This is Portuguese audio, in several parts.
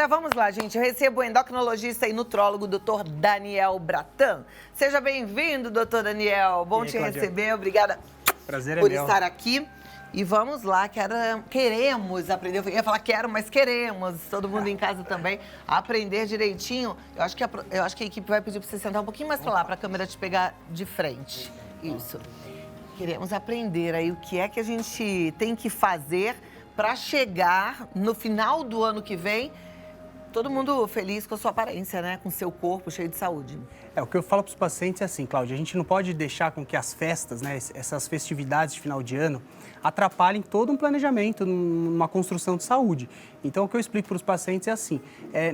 Agora vamos lá, gente. Eu recebo o endocrinologista e nutrólogo, Dr. Daniel Bratan. Seja bem-vindo, Dr. Daniel. Bom te receber. Obrigada por estar aqui. E vamos lá, queremos aprender. Eu ia falar quero, mas queremos, todo mundo em casa também, aprender direitinho. Eu acho que a equipe vai pedir para você sentar um pouquinho mais para lá, para a câmera te pegar de frente. Isso. Queremos aprender aí o que é que a gente tem que fazer para chegar no final do ano que vem, todo mundo feliz com a sua aparência, né? Com o seu corpo cheio de saúde. O que eu falo para os pacientes é assim, Cláudia, a gente não pode deixar com que as festas, né, essas festividades de final de ano, atrapalhem todo um planejamento, numa construção de saúde. Então, o que eu explico para os pacientes é assim,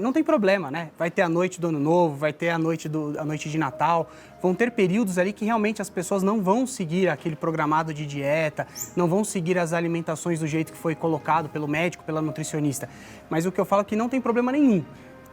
não tem problema, né? Vai ter a noite do Ano Novo, vai ter a noite de Natal, vão ter períodos ali que realmente as pessoas não vão seguir aquele programado de dieta, não vão seguir as alimentações do jeito que foi colocado pelo médico, pela nutricionista. Mas o que eu falo é que não tem problema nenhum.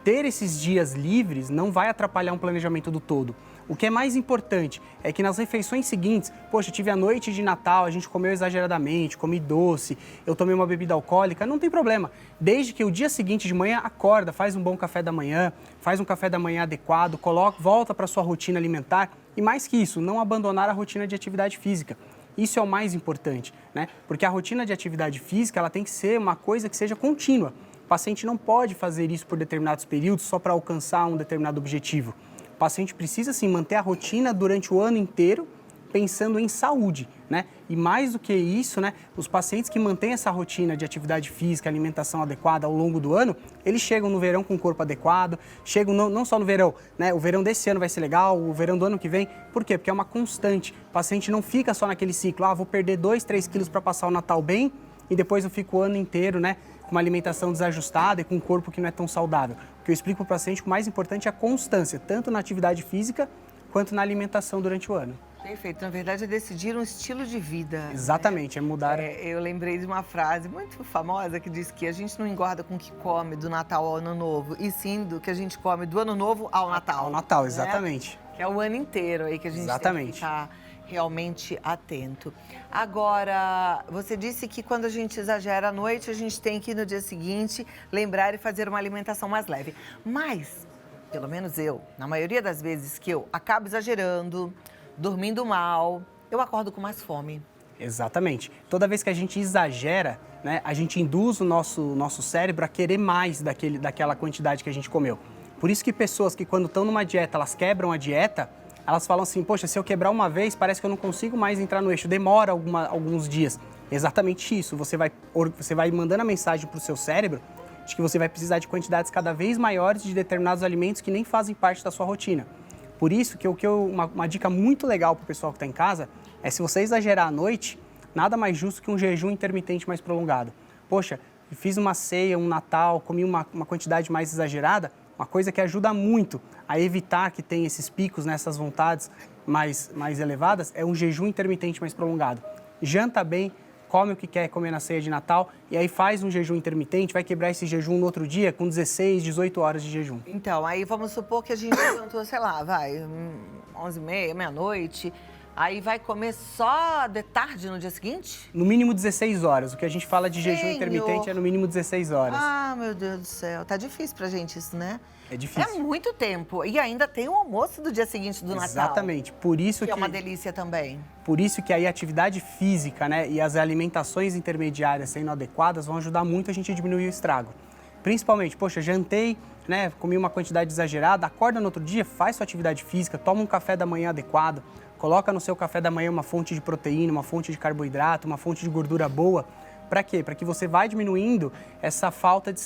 Ter esses dias livres não vai atrapalhar um planejamento do todo. O que é mais importante é que nas refeições seguintes, poxa, tive a noite de Natal, a gente comeu exageradamente, comi doce, eu tomei uma bebida alcoólica, não tem problema. Desde que o dia seguinte de manhã acorda, faz um bom café da manhã, faz um café da manhã adequado, volta para a sua rotina alimentar e mais que isso, não abandonar a rotina de atividade física. Isso é o mais importante, né? Porque a rotina de atividade física, ela tem que ser uma coisa que seja contínua. O paciente não pode fazer isso por determinados períodos só para alcançar um determinado objetivo. O paciente precisa, sim, manter a rotina durante o ano inteiro, pensando em saúde, né? E mais do que isso, né, os pacientes que mantêm essa rotina de atividade física, alimentação adequada ao longo do ano, eles chegam no verão com o corpo adequado, chegam não só no verão, né? O verão desse ano vai ser legal, o verão do ano que vem. Por quê? Porque é uma constante. O paciente não fica só naquele ciclo, vou perder 2, 3 quilos para passar o Natal bem e depois eu fico o ano inteiro, né, com uma alimentação desajustada e com um corpo que não é tão saudável. O que eu explico para o paciente, o mais importante é a constância, tanto na atividade física quanto na alimentação durante o ano. Perfeito. Na verdade, é decidir um estilo de vida. Exatamente, é mudar... Eu lembrei de uma frase muito famosa que diz que a gente não engorda com o que come do Natal ao Ano Novo, e sim do que a gente come do Ano Novo ao Natal. Ao Natal, exatamente. Né? Que é o ano inteiro aí que a gente tem que ficar realmente atento. Agora, você disse que quando a gente exagera à noite, a gente tem que, no dia seguinte, lembrar e fazer uma alimentação mais leve. Mas, pelo menos eu, na maioria das vezes que eu acabo exagerando, dormindo mal, eu acordo com mais fome. Exatamente. Toda vez que a gente exagera, né, a gente induz o nosso cérebro a querer mais daquela quantidade que a gente comeu. Por isso que pessoas que quando estão numa dieta, elas quebram a dieta, elas falam assim, poxa, se eu quebrar uma vez, parece que eu não consigo mais entrar no eixo, demora alguns dias. Exatamente isso, você vai mandando a mensagem para o seu cérebro de que você vai precisar de quantidades cada vez maiores de determinados alimentos que nem fazem parte da sua rotina. Por isso que uma dica muito legal para o pessoal que está em casa é, se você exagerar à noite, nada mais justo que um jejum intermitente mais prolongado. Poxa, fiz uma ceia, um Natal, comi uma quantidade mais exagerada, uma coisa que ajuda muito a evitar que tenha esses picos, nessas vontades mais elevadas, é um jejum intermitente mais prolongado. Janta bem, come o que quer comer na ceia de Natal e aí faz um jejum intermitente, vai quebrar esse jejum no outro dia com 16, 18 horas de jejum. Então, aí vamos supor que a gente jantou, sei lá, 11h30, meia-noite, aí vai comer só de tarde no dia seguinte? No mínimo 16 horas. O que a gente fala de jejum intermitente é no mínimo 16 horas. Ah, meu Deus do céu. Tá difícil pra gente isso, né? É difícil. É muito tempo. E ainda tem o almoço do dia seguinte do Natal. Exatamente. Por isso que é uma delícia também. Por isso que aí a atividade física, né, e as alimentações intermediárias sendo adequadas vão ajudar muito a gente a diminuir o estrago. Principalmente, poxa, jantei, né, comi uma quantidade exagerada, acorda no outro dia, faz sua atividade física, toma um café da manhã adequado, coloca no seu café da manhã uma fonte de proteína, uma fonte de carboidrato, uma fonte de gordura boa. Para quê? Para que você vá diminuindo essa falta de...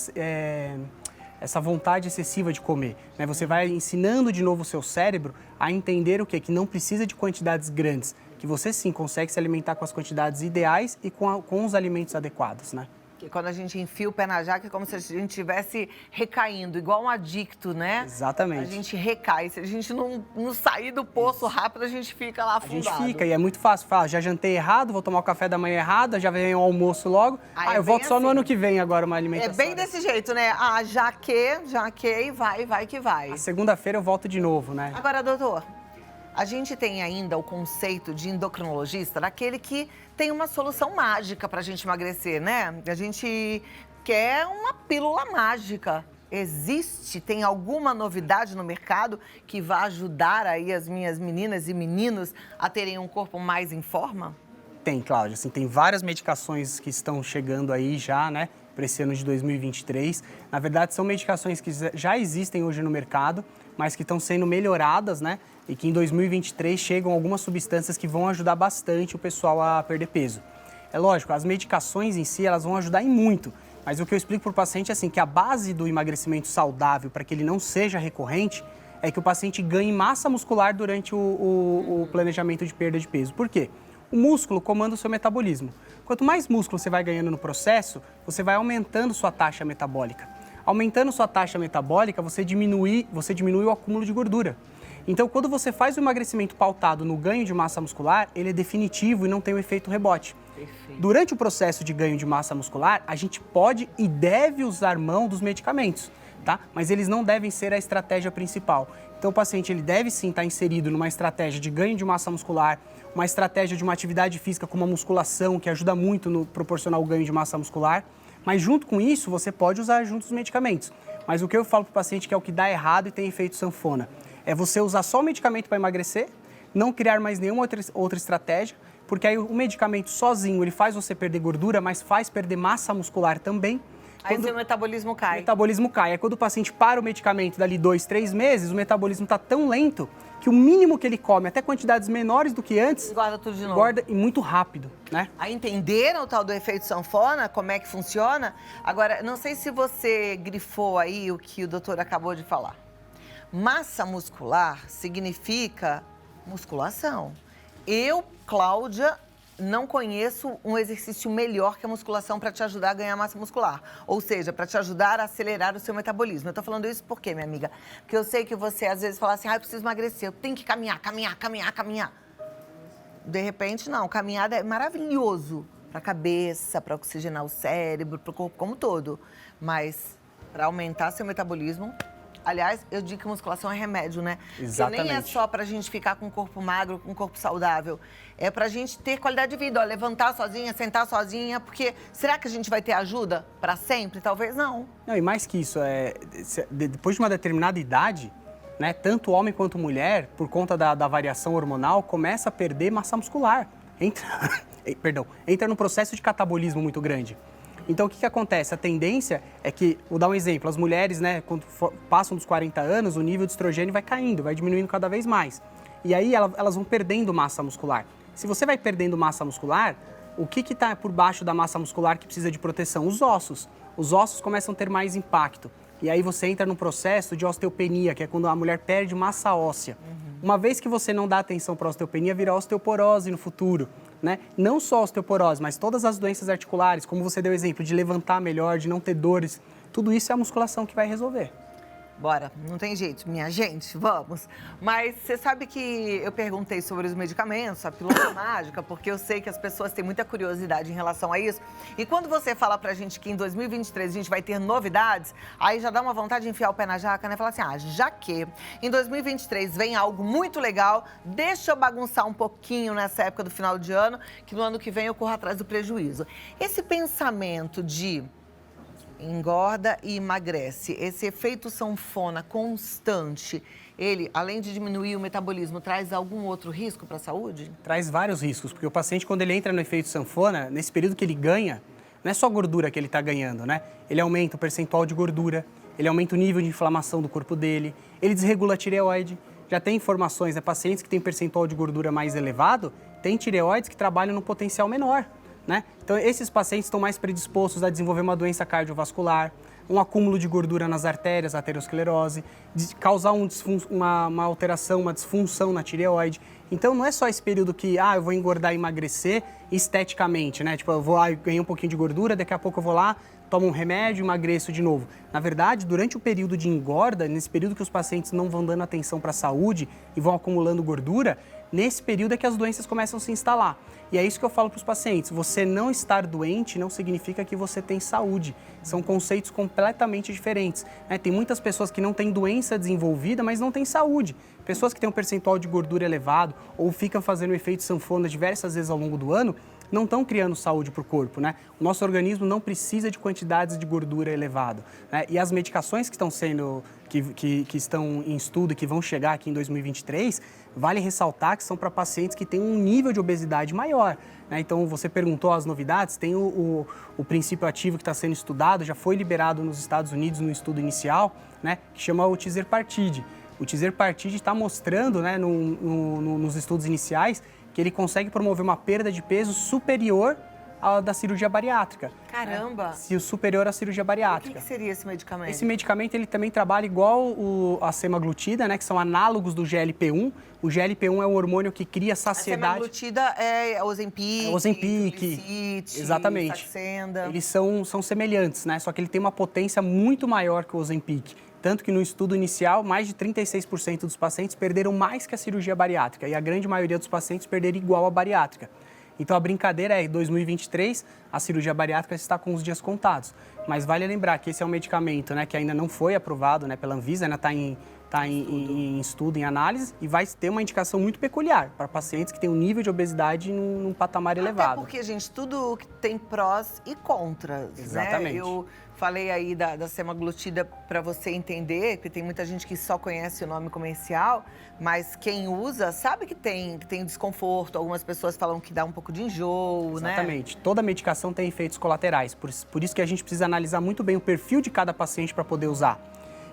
essa vontade excessiva de comer, né? Você vai ensinando de novo o seu cérebro a entender o quê? Que não precisa de quantidades grandes, que você sim consegue se alimentar com as quantidades ideais e com os alimentos adequados, né? Porque quando a gente enfia o pé na jaca é como se a gente estivesse recaindo, igual um adicto, né? Exatamente. A gente recai. Se a gente não sair do poço rápido, a gente fica lá afundado. A gente fica, e é muito fácil. Fala, já jantei errado, vou tomar o café da manhã errado, já vem o almoço logo. Eu volto só no ano que vem agora uma alimentação. É bem desse jeito, né? Já que, e vai que vai. A segunda-feira eu volto de novo, né? Agora, doutor, a gente tem ainda o conceito de endocrinologista, daquele que tem uma solução mágica pra gente emagrecer, né? A gente quer uma pílula mágica. Tem alguma novidade no mercado que vá ajudar aí as minhas meninas e meninos a terem um corpo mais em forma? Tem, Cláudia. Assim, tem várias medicações que estão chegando aí já, né, para esse ano de 2023. Na verdade, são medicações que já existem hoje no mercado, mas que estão sendo melhoradas, né, e que em 2023 chegam algumas substâncias que vão ajudar bastante o pessoal a perder peso. É lógico, as medicações em si, elas vão ajudar em muito, mas o que eu explico para o paciente é assim, que a base do emagrecimento saudável, para que ele não seja recorrente, é que o paciente ganhe massa muscular durante o planejamento de perda de peso. Por quê? O músculo comanda o seu metabolismo. Quanto mais músculo você vai ganhando no processo, você vai aumentando sua taxa metabólica. Aumentando sua taxa metabólica, você diminui o acúmulo de gordura. Então, quando você faz o emagrecimento pautado no ganho de massa muscular, ele é definitivo e não tem o efeito rebote. Perfeito. Durante o processo de ganho de massa muscular, a gente pode e deve usar mão dos medicamentos, tá? Mas eles não devem ser a estratégia principal. Então, o paciente ele deve sim estar inserido numa estratégia de ganho de massa muscular, uma estratégia de uma atividade física como a musculação, que ajuda muito no proporcionar o ganho de massa muscular. Mas junto com isso, você pode usar junto os medicamentos. Mas o que eu falo para o paciente que é o que dá errado e tem efeito sanfona, é você usar só o medicamento para emagrecer, não criar mais nenhuma outra estratégia, porque aí o medicamento sozinho, ele faz você perder gordura, mas faz perder massa muscular também. Aí o metabolismo cai. O metabolismo cai. É quando o paciente para o medicamento dali 2, 3 meses, o metabolismo está tão lento que o mínimo que ele come, até quantidades menores do que antes, engorda tudo de novo. Engorda e muito rápido, né? Aí entenderam o tal do efeito sanfona, como é que funciona? Agora, não sei se você grifou aí o que o doutor acabou de falar. Massa muscular significa musculação. Eu, Cláudia, não conheço um exercício melhor que a musculação para te ajudar a ganhar massa muscular. Ou seja, para te ajudar a acelerar o seu metabolismo. Eu tô falando isso por quê, minha amiga? Porque eu sei que você às vezes fala assim, eu preciso emagrecer, eu tenho que caminhar. De repente, não. Caminhada é maravilhoso para a cabeça, para oxigenar o cérebro, para o corpo como um todo. Mas para aumentar seu metabolismo... Aliás, eu digo que musculação é remédio, né? Exatamente. Porque nem é só pra gente ficar com um corpo magro, com um corpo saudável. É pra gente ter qualidade de vida, ó, levantar sozinha, sentar sozinha, porque será que a gente vai ter ajuda pra sempre? Talvez não. Não, e mais que isso, depois de uma determinada idade, né, tanto homem quanto mulher, por conta da variação hormonal, começa a perder massa muscular. Entra num processo de catabolismo muito grande. Então, o que acontece? A tendência é que, vou dar um exemplo, as mulheres, né, quando passam dos 40 anos, o nível de estrogênio vai caindo, vai diminuindo cada vez mais. E aí, elas vão perdendo massa muscular. Se você vai perdendo massa muscular, o que está por baixo da massa muscular que precisa de proteção? Os ossos. Os ossos começam a ter mais impacto. E aí, você entra num processo de osteopenia, que é quando a mulher perde massa óssea. Uma vez que você não dá atenção para a osteopenia, vira osteoporose no futuro. Né? Não só a osteoporose, mas todas as doenças articulares, como você deu o exemplo, de levantar melhor, de não ter dores, tudo isso é a musculação que vai resolver. Bora, não tem jeito, minha gente, vamos. Mas você sabe que eu perguntei sobre os medicamentos, a pílula mágica, porque eu sei que as pessoas têm muita curiosidade em relação a isso. E quando você fala pra gente que em 2023 a gente vai ter novidades, aí já dá uma vontade de enfiar o pé na jaca, né? Falar assim, já que em 2023 vem algo muito legal, deixa eu bagunçar um pouquinho nessa época do final de ano, que no ano que vem eu corro atrás do prejuízo. Esse pensamento de engorda e emagrece, esse efeito sanfona constante, ele, além de diminuir o metabolismo, traz algum outro risco para a saúde? Traz vários riscos, porque o paciente, quando ele entra no efeito sanfona, nesse período que ele ganha, não é só gordura que ele está ganhando, né? Ele aumenta o percentual de gordura, ele aumenta o nível de inflamação do corpo dele, ele desregula a tireoide. Já tem informações, pacientes que têm percentual de gordura mais elevado, têm tireoides que trabalham no potencial menor. Né? Então, esses pacientes estão mais predispostos a desenvolver uma doença cardiovascular, um acúmulo de gordura nas artérias, aterosclerose, de causar uma alteração, uma disfunção na tireoide. Então, não é só esse período que, eu vou engordar e emagrecer esteticamente, né? Tipo, eu vou lá, ganhar um pouquinho de gordura, daqui a pouco eu vou lá, tomo um remédio e emagreço de novo. Na verdade, durante o período de engorda, nesse período que os pacientes não vão dando atenção para a saúde e vão acumulando gordura, nesse período é que as doenças começam a se instalar. E é isso que eu falo para os pacientes, você não estar doente não significa que você tem saúde. São conceitos completamente diferentes. Né? Tem muitas pessoas que não têm doença desenvolvida, mas não têm saúde. Pessoas que têm um percentual de gordura elevado ou ficam fazendo o efeito sanfona diversas vezes ao longo do ano, não estão criando saúde para o corpo, né? O nosso organismo não precisa de quantidades de gordura elevado, né? E as medicações que estão sendo, que estão em estudo e que vão chegar aqui em 2023, vale ressaltar que são para pacientes que têm um nível de obesidade maior, né? Então, você perguntou as novidades, tem o princípio ativo que está sendo estudado, já foi liberado nos Estados Unidos no estudo inicial, né? Que chama o Tirzepatide. O Tirzepatide está mostrando, né, nos estudos iniciais, que ele consegue promover uma perda de peso superior à da cirurgia bariátrica. Caramba! Né? Superior à cirurgia bariátrica. O que seria esse medicamento? Esse medicamento ele também trabalha igual a semaglutida, né, que são análogos do GLP-1. O GLP-1 é um hormônio que cria saciedade. A semaglutida é Ozempic, Ozempic, exatamente. Saxenda. Eles são semelhantes, né? Só que ele tem uma potência muito maior que o Ozempic. Tanto que no estudo inicial, mais de 36% dos pacientes perderam mais que a cirurgia bariátrica e a grande maioria dos pacientes perderam igual à bariátrica. Então, a brincadeira é, em 2023, a cirurgia bariátrica está com os dias contados. Mas vale lembrar que esse é um medicamento, né, que ainda não foi aprovado, né, pela Anvisa, ainda está em estudo, em análise, e vai ter uma indicação muito peculiar para pacientes que têm um nível de obesidade num patamar elevado. Até porque, gente, tudo tem prós e contras, exatamente, né? Eu falei aí da semaglutida para você entender, porque tem muita gente que só conhece o nome comercial, mas quem usa sabe que tem desconforto. Algumas pessoas falam que dá um pouco de enjoo, né? Exatamente. Toda medicação tem efeitos colaterais, por isso que a gente precisa analisar muito bem o perfil de cada paciente para poder usar.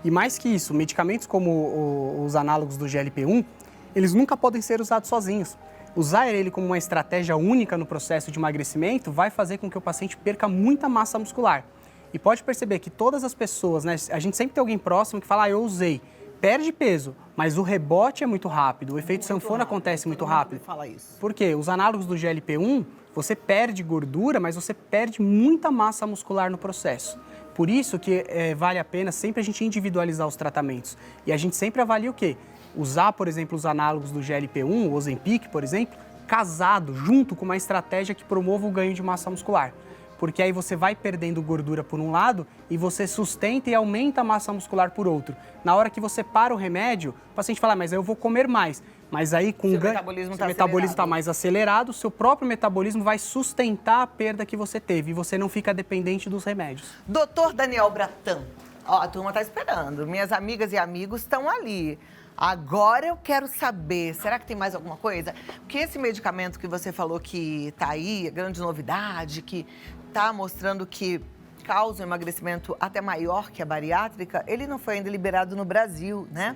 E mais que isso, medicamentos como os análogos do GLP-1, eles nunca podem ser usados sozinhos. Usar ele como uma estratégia única no processo de emagrecimento vai fazer com que o paciente perca muita massa muscular. E pode perceber que todas as pessoas, né, a gente sempre tem alguém próximo que fala, eu usei, perde peso, mas o rebote é muito rápido, o efeito sanfona acontece muito rápido. Fala isso. Por quê? Os análogos do GLP-1, você perde gordura, mas você perde muita massa muscular no processo. Por isso que vale a pena sempre a gente individualizar os tratamentos. E a gente sempre avalia o quê? Usar, por exemplo, os análogos do GLP-1, o Ozempic, por exemplo, casado, junto com uma estratégia que promova o ganho de massa muscular. Porque aí você vai perdendo gordura por um lado e você sustenta e aumenta a massa muscular por outro. Na hora que você para o remédio, o paciente fala, mas eu vou comer mais. Mas aí com o metabolismo está mais acelerado, o seu próprio metabolismo vai sustentar a perda que você teve e você não fica dependente dos remédios. Doutor Daniel Bratan, ó, a turma está esperando. Minhas amigas e amigos estão ali. Agora eu quero saber, será que tem mais alguma coisa? Porque esse medicamento que você falou que está aí, é grande novidade, que está mostrando que causa um emagrecimento até maior que a bariátrica, ele não foi ainda liberado no Brasil, né?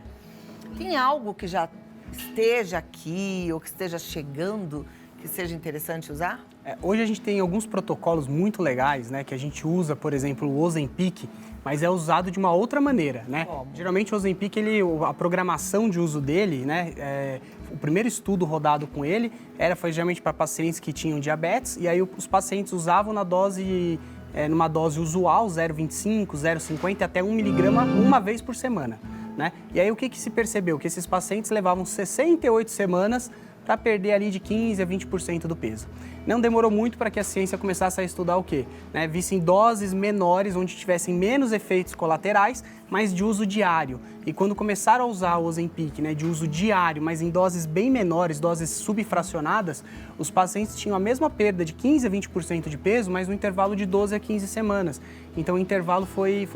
Tem algo que já esteja aqui ou que esteja chegando que seja interessante usar? Hoje a gente tem alguns protocolos muito legais, né? Que a gente usa, por exemplo, o Ozempic, mas é usado de uma outra maneira, né? Como? Geralmente o Ozempic, a programação de uso dele, né? O primeiro estudo rodado com ele foi geralmente para pacientes que tinham diabetes, e aí os pacientes usavam numa dose usual, 0,25, 0,50 até 1 miligrama uma vez por semana, né? E aí o que se percebeu? Que esses pacientes levavam 68 semanas para perder ali de 15% a 20% do peso. Não demorou muito para que a ciência começasse a estudar o quê? Vissem doses menores, onde tivessem menos efeitos colaterais, mas de uso diário. E quando começaram a usar o Ozempic, de uso diário, mas em doses bem menores, doses subfracionadas, os pacientes tinham a mesma perda de 15% a 20% de peso, mas no intervalo de 12 a 15 semanas. Então o intervalo foi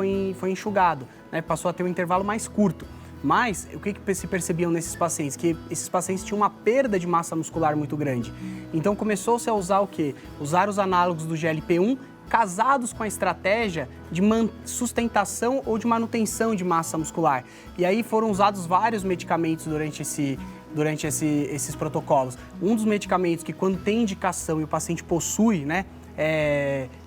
enxugado, passou a ter um intervalo mais curto. Mas, o que se percebiam nesses pacientes? Que esses pacientes tinham uma perda de massa muscular muito grande. Então, começou-se a usar o quê? Usar os análogos do GLP-1 casados com a estratégia de sustentação ou de manutenção de massa muscular. E aí foram usados vários medicamentos durante esses protocolos. Um dos medicamentos que, quando tem indicação e o paciente possui,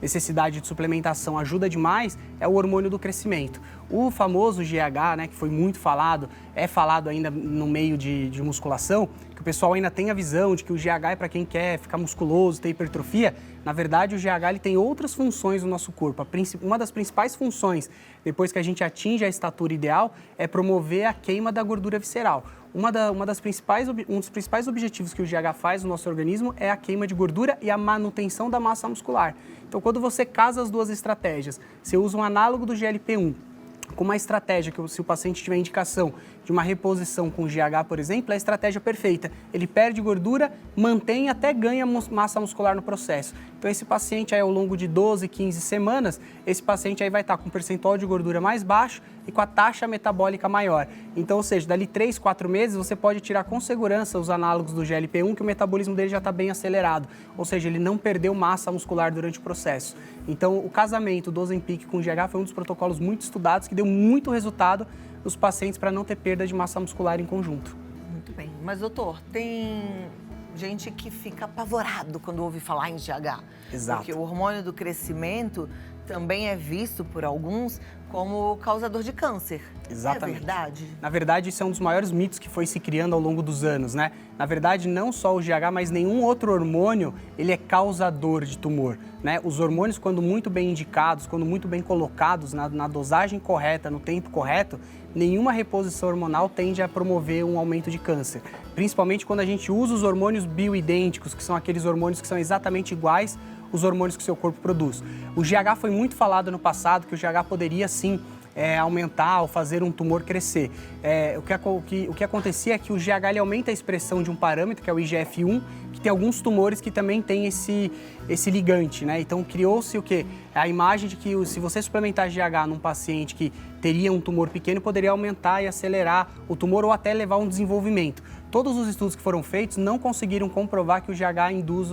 necessidade de suplementação ajuda demais, é o hormônio do crescimento. O famoso GH, que foi muito falado, é falado ainda no meio de musculação, que o pessoal ainda tem a visão de que o GH é para quem quer ficar musculoso, ter hipertrofia. Na verdade, o GH ele tem outras funções no nosso corpo. Uma das principais funções, depois que a gente atinge a estatura ideal, é promover a queima da gordura visceral. Um dos principais objetivos que o GH faz no nosso organismo é a queima de gordura e a manutenção da massa muscular. Então, quando você casa as duas estratégias, você usa um análogo do GLP-1, com uma estratégia que, se o paciente tiver indicação de uma reposição com GH, por exemplo, é a estratégia perfeita. Ele perde gordura, mantém até ganha massa muscular no processo. Então, esse paciente aí, ao longo de 12, 15 semanas, esse paciente aí vai estar com um percentual de gordura mais baixo e com a taxa metabólica maior. Então, ou seja, dali 3, 4 meses, você pode tirar com segurança os análogos do GLP-1, que o metabolismo dele já está bem acelerado. Ou seja, ele não perdeu massa muscular durante o processo. Então, o casamento do Ozempic com GH foi um dos protocolos muito estudados, que deu muito resultado nos pacientes para não ter perda de massa muscular em conjunto. Muito bem. Mas, doutor, tem gente que fica apavorado quando ouve falar em GH. Exato. Porque o hormônio do crescimento também é visto por alguns como causador de câncer. Exatamente. É verdade? Na verdade, isso é um dos maiores mitos que foi se criando ao longo dos anos, né? Na verdade, não só o GH, mas nenhum outro hormônio, ele é causador de tumor, né? Os hormônios, quando muito bem indicados, quando muito bem colocados na dosagem correta, no tempo correto, nenhuma reposição hormonal tende a promover um aumento de câncer. Principalmente quando a gente usa os hormônios bioidênticos, que são aqueles hormônios que são exatamente iguais os hormônios que o seu corpo produz. O GH foi muito falado no passado, que o GH poderia sim aumentar ou fazer um tumor crescer. O que acontecia é que o GH ele aumenta a expressão de um parâmetro, que é o IGF-1, que tem alguns tumores que também tem esse ligante, né? Então criou-se o quê? A imagem de que se você suplementar GH num paciente que teria um tumor pequeno, poderia aumentar e acelerar o tumor ou até levar a um desenvolvimento. Todos os estudos que foram feitos não conseguiram comprovar que o GH induz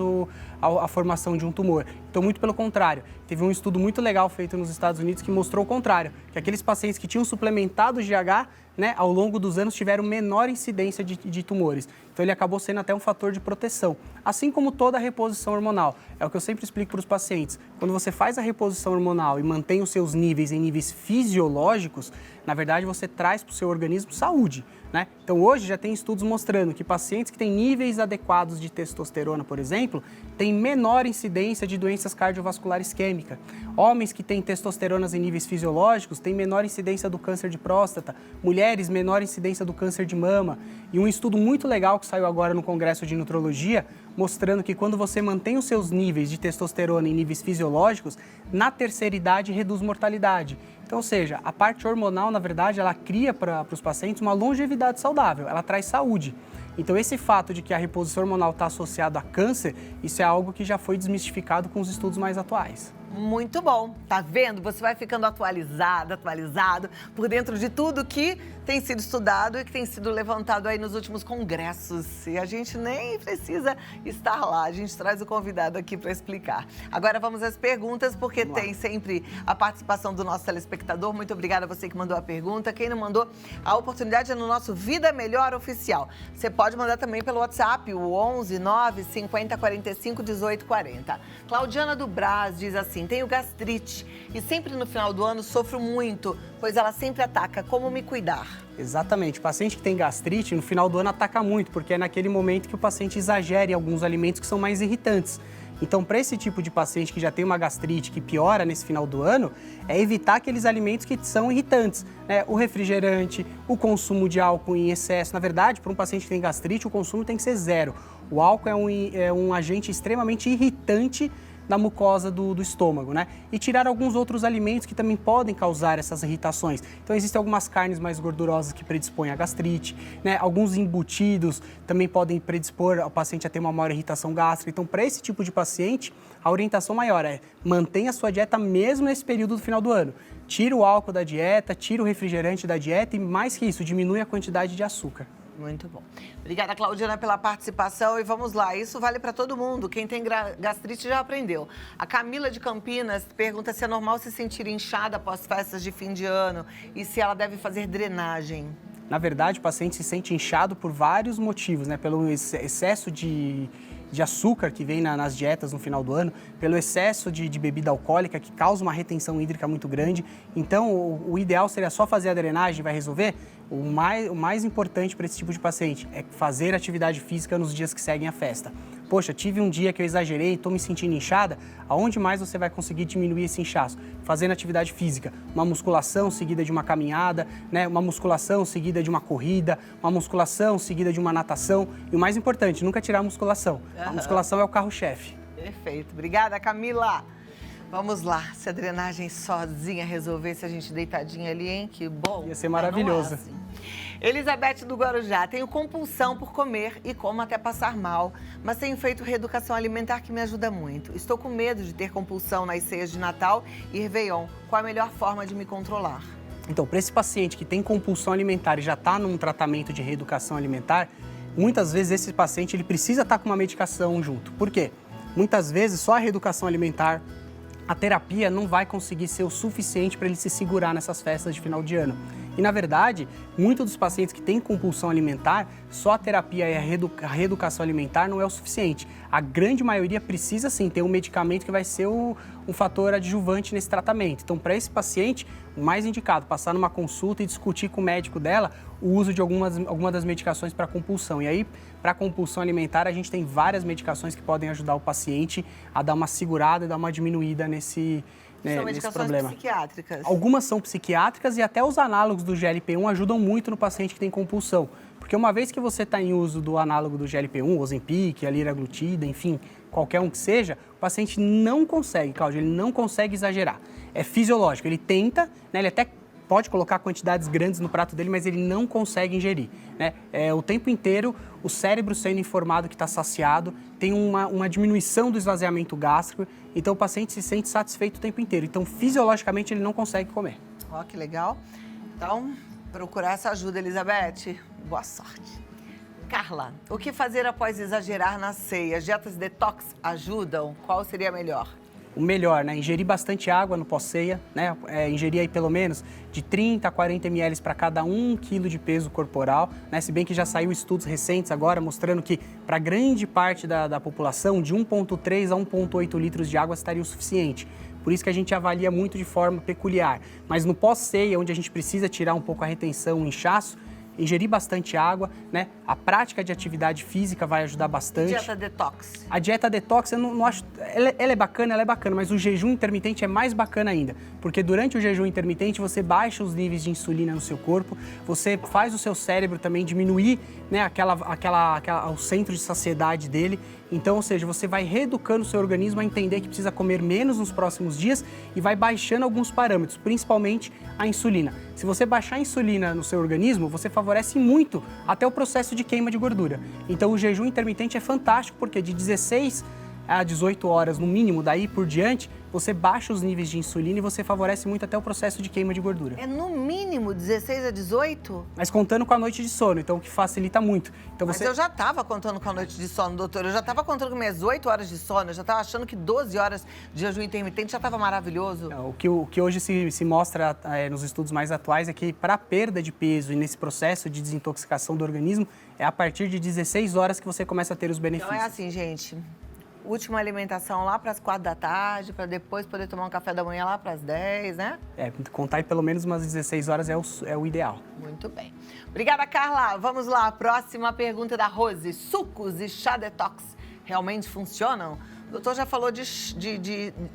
a formação de um tumor. Então, muito pelo contrário. Teve um estudo muito legal feito nos Estados Unidos que mostrou o contrário, que aqueles pacientes que tinham suplementado o GH, né, ao longo dos anos tiveram menor incidência de tumores. Então, ele acabou sendo até um fator de proteção. Assim como toda a reposição hormonal. É o que eu sempre explico para os pacientes. Quando você faz a reposição hormonal e mantém os seus níveis em níveis fisiológicos, na verdade, você traz para o seu organismo saúde, né? Então, hoje já tem estudos mostrando que pacientes que têm níveis adequados de testosterona, por exemplo, têm menor incidência de doenças cardiovasculares isquêmicas. Homens que têm testosteronas em níveis fisiológicos têm menor incidência do câncer de próstata. Mulheres, menor incidência do câncer de mama. E um estudo muito legal que saiu agora no Congresso de Nutrologia, mostrando que quando você mantém os seus níveis de testosterona em níveis fisiológicos, na terceira idade reduz mortalidade. Então, ou seja, a parte hormonal, na verdade, ela cria para os pacientes uma longevidade saudável, ela traz saúde. Então, esse fato de que a reposição hormonal está associada a câncer, isso é algo que já foi desmistificado com os estudos mais atuais. Muito bom, tá vendo? Você vai ficando atualizado por dentro de tudo que tem sido estudado e que tem sido levantado aí nos últimos congressos. E a gente nem precisa estar lá, a gente traz o convidado aqui para explicar. Agora vamos às perguntas, porque tem sempre a participação do nosso telespectador. Muito obrigada a você que mandou a pergunta. Quem não mandou, a oportunidade é no nosso Vida Melhor Oficial. Você pode mandar também pelo WhatsApp, o 11 9 50 45 18 40. Claudiana do Brás diz assim: tenho gastrite e sempre no final do ano sofro muito, pois ela sempre ataca. Como me cuidar? Exatamente. O paciente que tem gastrite, no final do ano ataca muito, porque é naquele momento que o paciente exagera em alguns alimentos que são mais irritantes. Então, para esse tipo de paciente que já tem uma gastrite que piora nesse final do ano, é evitar aqueles alimentos que são irritantes, né? O refrigerante, o consumo de álcool em excesso. Na verdade, para um paciente que tem gastrite, o consumo tem que ser zero. O álcool é um agente extremamente irritante da mucosa do estômago, né? E tirar alguns outros alimentos que também podem causar essas irritações. Então, existem algumas carnes mais gordurosas que predispõem à gastrite, né? Alguns embutidos também podem predispor o paciente a ter uma maior irritação gástrica. Então, para esse tipo de paciente, a orientação maior é mantenha a sua dieta mesmo nesse período do final do ano. Tira o álcool da dieta, tira o refrigerante da dieta e, mais que isso, diminui a quantidade de açúcar. Muito bom. Obrigada, Claudiana, pela participação. E vamos lá, isso vale para todo mundo. Quem tem gastrite já aprendeu. A Camila de Campinas pergunta se é normal se sentir inchada após festas de fim de ano e se ela deve fazer drenagem. Na verdade, o paciente se sente inchado por vários motivos, né? Pelo excesso de açúcar que vem nas dietas no final do ano, pelo excesso de bebida alcoólica que causa uma retenção hídrica muito grande. Então, o ideal seria só fazer a drenagem, vai resolver? O mais importante para esse tipo de paciente é fazer atividade física nos dias que seguem a festa. Poxa, tive um dia que eu exagerei, estou me sentindo inchada, aonde mais você vai conseguir diminuir esse inchaço? Fazendo atividade física, uma musculação seguida de uma caminhada, né? Uma musculação seguida de uma corrida, uma musculação seguida de uma natação e o mais importante, nunca tirar a musculação. A musculação é o carro-chefe. Perfeito. Obrigada, Camila. Vamos lá, se a drenagem sozinha resolvesse a gente deitadinha ali, hein? Que bom. Ia ser maravilhoso. Assim. Elizabeth do Guarujá, tenho compulsão por comer e como até passar mal, mas tenho feito reeducação alimentar que me ajuda muito. Estou com medo de ter compulsão nas ceias de Natal e Réveillon. Qual a melhor forma de me controlar? Então, para esse paciente que tem compulsão alimentar e já está num tratamento de reeducação alimentar, muitas vezes esse paciente ele precisa estar com uma medicação junto. Por quê? Muitas vezes só a reeducação alimentar, a terapia não vai conseguir ser o suficiente para ele se segurar nessas festas de final de ano. E, na verdade, muitos dos pacientes que têm compulsão alimentar, só a terapia e a reeducação alimentar não é o suficiente. A grande maioria precisa, sim, ter um medicamento que vai ser um fator adjuvante nesse tratamento. Então, para esse paciente, o mais indicado, passar numa consulta e discutir com o médico dela o uso de alguma das medicações para compulsão. E aí, para compulsão alimentar, a gente tem várias medicações que podem ajudar o paciente a dar uma segurada e dar uma diminuída nesse medicações psiquiátricas? Algumas são psiquiátricas e até os análogos do GLP-1 ajudam muito no paciente que tem compulsão. Porque uma vez que você está em uso do análogo do GLP-1, Ozempic, a liraglutida, enfim, qualquer um que seja, o paciente não consegue, Cláudio, ele não consegue exagerar. É fisiológico, ele tenta, né, ele até pode colocar quantidades grandes no prato dele, mas ele não consegue ingerir, né? O tempo inteiro, o cérebro sendo informado que está saciado, tem uma diminuição do esvaziamento gástrico, então o paciente se sente satisfeito o tempo inteiro. Então, fisiologicamente, ele não consegue comer. Ó, que legal. Então, procurar essa ajuda, Elizabeth. Boa sorte. Carla, o que fazer após exagerar na ceia? Dietas detox ajudam? Qual seria a melhor? O melhor, né? Ingerir bastante água no pós-ceia, né? Ingerir aí pelo menos de 30 a 40 ml para cada 1 quilo de peso corporal, né? Se bem que já saiu estudos recentes agora mostrando que para grande parte da população, de 1,3 a 1,8 litros de água estaria o suficiente. Por isso que a gente avalia muito de forma peculiar. Mas no pós-ceia, onde a gente precisa tirar um pouco a retenção, o inchaço, ingerir bastante água, né? A prática de atividade física vai ajudar bastante. Dieta detox? A dieta detox, eu não acho... Ela é bacana, mas o jejum intermitente é mais bacana ainda. Porque durante o jejum intermitente, você baixa os níveis de insulina no seu corpo, você faz o seu cérebro também diminuir, né, o centro de saciedade dele. Então, ou seja, você vai reeducando o seu organismo a entender que precisa comer menos nos próximos dias e vai baixando alguns parâmetros, principalmente a insulina. Se você baixar a insulina no seu organismo, você favorece muito até o processo de queima de gordura. Então, o jejum intermitente é fantástico porque de 16 a 18 horas, no mínimo, daí por diante, você baixa os níveis de insulina e você favorece muito até o processo de queima de gordura. É no mínimo 16 a 18? Mas contando com a noite de sono, então o que facilita muito. Então, Mas eu já estava contando com a noite de sono, doutor. Eu já estava contando com minhas 8 horas de sono. Eu já estava achando que 12 horas de jejum intermitente já estava maravilhoso. O que hoje se mostra nos estudos mais atuais é que para a perda de peso e nesse processo de desintoxicação do organismo, é a partir de 16 horas que você começa a ter os benefícios. Então é assim, gente. Última alimentação lá para as 4 da tarde, para depois poder tomar um café da manhã lá para as 10, né? Contar pelo menos umas 16 horas é o ideal. Muito bem. Obrigada, Carla. Vamos lá, próxima pergunta da Rose. Sucos e chá detox realmente funcionam? O doutor já falou de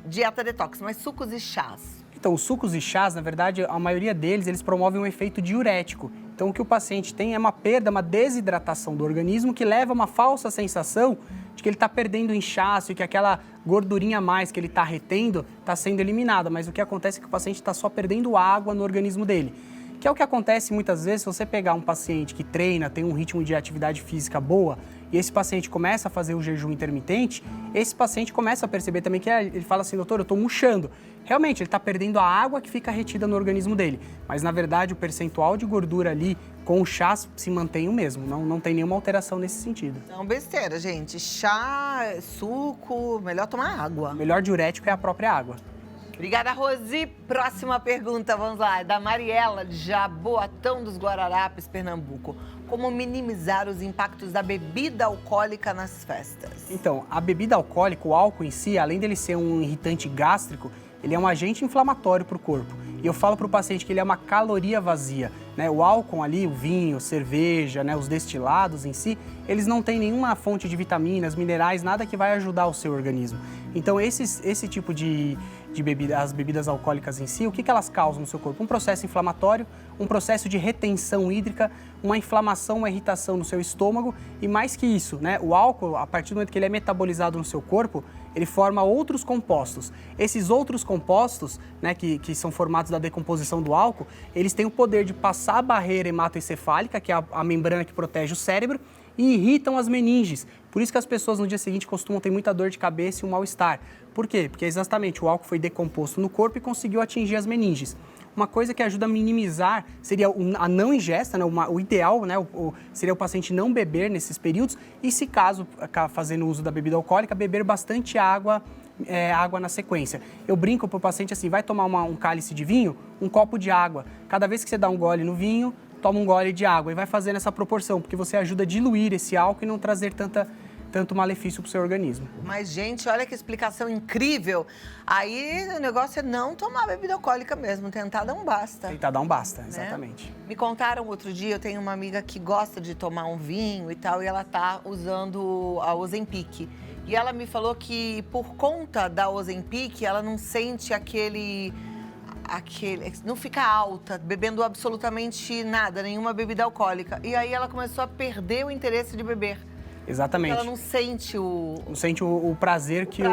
dieta detox, mas sucos e chás? Então, os sucos e chás, na verdade, a maioria deles, eles promovem um efeito diurético. Então, o que o paciente tem é uma perda, uma desidratação do organismo que leva a uma falsa sensação de que ele está perdendo inchaço e que aquela gordurinha a mais que ele está retendo está sendo eliminada. Mas o que acontece é que o paciente está só perdendo água no organismo dele. Que é o que acontece muitas vezes se você pegar um paciente que treina, tem um ritmo de atividade física boa, e esse paciente começa a fazer o jejum intermitente, esse paciente começa a perceber também que ele fala assim, doutor, eu estou murchando. Realmente, ele está perdendo a água que fica retida no organismo dele. Mas, na verdade, o percentual de gordura ali com o chá se mantém o mesmo. Não tem nenhuma alteração nesse sentido. Não, besteira, gente. Chá, suco, melhor tomar água. O melhor diurético é a própria água. Obrigada, Rosi. Próxima pergunta, vamos lá, é da Mariela, de Jaboatão dos Guararapes, Pernambuco. Como minimizar os impactos da bebida alcoólica nas festas? Então, a bebida alcoólica, o álcool em si, além dele ser um irritante gástrico, ele é um agente inflamatório para o corpo. E eu falo para o paciente que ele é uma caloria vazia, né? O álcool ali, o vinho, cerveja, né? Os destilados em si, eles não têm nenhuma fonte de vitaminas, minerais, nada que vai ajudar o seu organismo. Então, esse tipo de bebida, as bebidas alcoólicas em si, o que elas causam no seu corpo? Um processo inflamatório, um processo de retenção hídrica, uma inflamação, uma irritação no seu estômago e mais que isso, né? O álcool, a partir do momento que ele é metabolizado no seu corpo, ele forma outros compostos. Esses outros compostos, né, que são formados da decomposição do álcool, eles têm o poder de passar a barreira hematoencefálica, que é a membrana que protege o cérebro, e irritam as meninges. Por isso que as pessoas no dia seguinte costumam ter muita dor de cabeça e um mal-estar. Por quê? Porque exatamente o álcool foi decomposto no corpo e conseguiu atingir as meninges. Uma coisa que ajuda a minimizar seria a não ingesta, né? O ideal, né? Seria o paciente não beber nesses períodos e, se caso, fazendo uso da bebida alcoólica, beber bastante água, água na sequência. Eu brinco para o paciente assim, vai tomar um cálice de vinho, um copo de água. Cada vez que você dá um gole no vinho, toma um gole de água e vai fazendo essa proporção, porque você ajuda a diluir esse álcool e não trazer tanto malefício para o seu organismo. Mas, gente, olha que explicação incrível. Aí o negócio é não tomar bebida alcoólica mesmo, tentar dar um basta. Tentar dar um basta, exatamente. Né? Me contaram outro dia, eu tenho uma amiga que gosta de tomar um vinho e tal, e ela tá usando a Ozempic. E ela me falou que por conta da Ozempic, ela não sente aquele não fica alta, bebendo absolutamente nada, nenhuma bebida alcoólica. E aí ela começou a perder o interesse de beber. Exatamente. Porque ela não sente o prazer que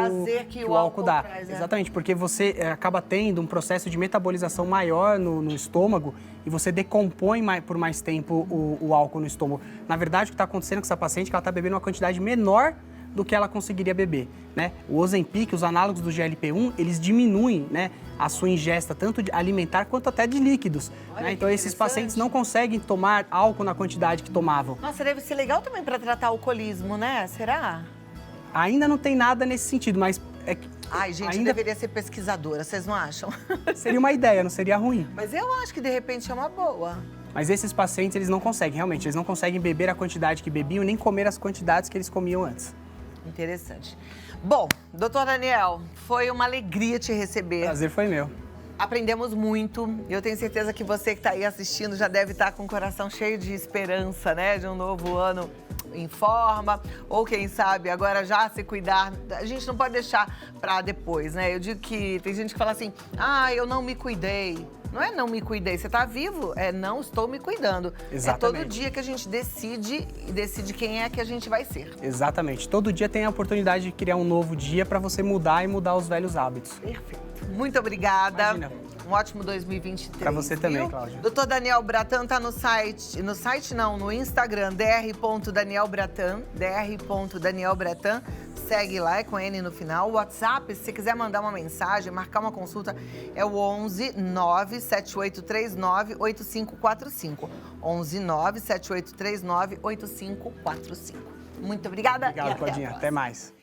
o álcool dá. Traz, Exatamente, porque você acaba tendo um processo de metabolização maior no estômago e você decompõe por mais tempo o álcool no estômago. Na verdade, o que está acontecendo com essa paciente é que ela está bebendo uma quantidade menor do que ela conseguiria beber, né? O Ozempic, os análogos do GLP-1, eles diminuem, né, a sua ingesta tanto de alimentar quanto até de líquidos, né? Então esses pacientes não conseguem tomar álcool na quantidade que tomavam. Nossa, deve ser legal também para tratar o alcoolismo, né? Será? Ainda não tem nada nesse sentido, mas Ai, gente, eu deveria ser pesquisadora, vocês não acham? Seria uma ideia, não seria ruim. Mas eu acho que de repente é uma boa. Mas esses pacientes, eles não conseguem, realmente, eles não conseguem beber a quantidade que bebiam, nem comer as quantidades que eles comiam antes. Interessante. Bom, doutor Daniel, foi uma alegria te receber. Prazer foi meu. Aprendemos muito. Eu tenho certeza que você que está aí assistindo já deve estar com o coração cheio de esperança, né? De um novo ano em forma. Ou quem sabe, agora já se cuidar. A gente não pode deixar para depois, né? Eu digo que tem gente que fala assim, eu não me cuidei. Não é não me cuidei, você está vivo, é não estou me cuidando. Exatamente. É todo dia que a gente decide quem é que a gente vai ser. Exatamente. Todo dia tem a oportunidade de criar um novo dia para você mudar e mudar os velhos hábitos. Perfeito. Muito obrigada. Imagina. Um ótimo 2023. Para você também, Cláudia. Doutor Daniel Bratan tá no site, no Instagram, dr.danielbratan, dr.danielbratan. Segue lá, é com N no final. O WhatsApp, se você quiser mandar uma mensagem, marcar uma consulta, é o 11 97839 8545. 11 97839 8545. Muito obrigada. Obrigado, Claudinha. Até mais.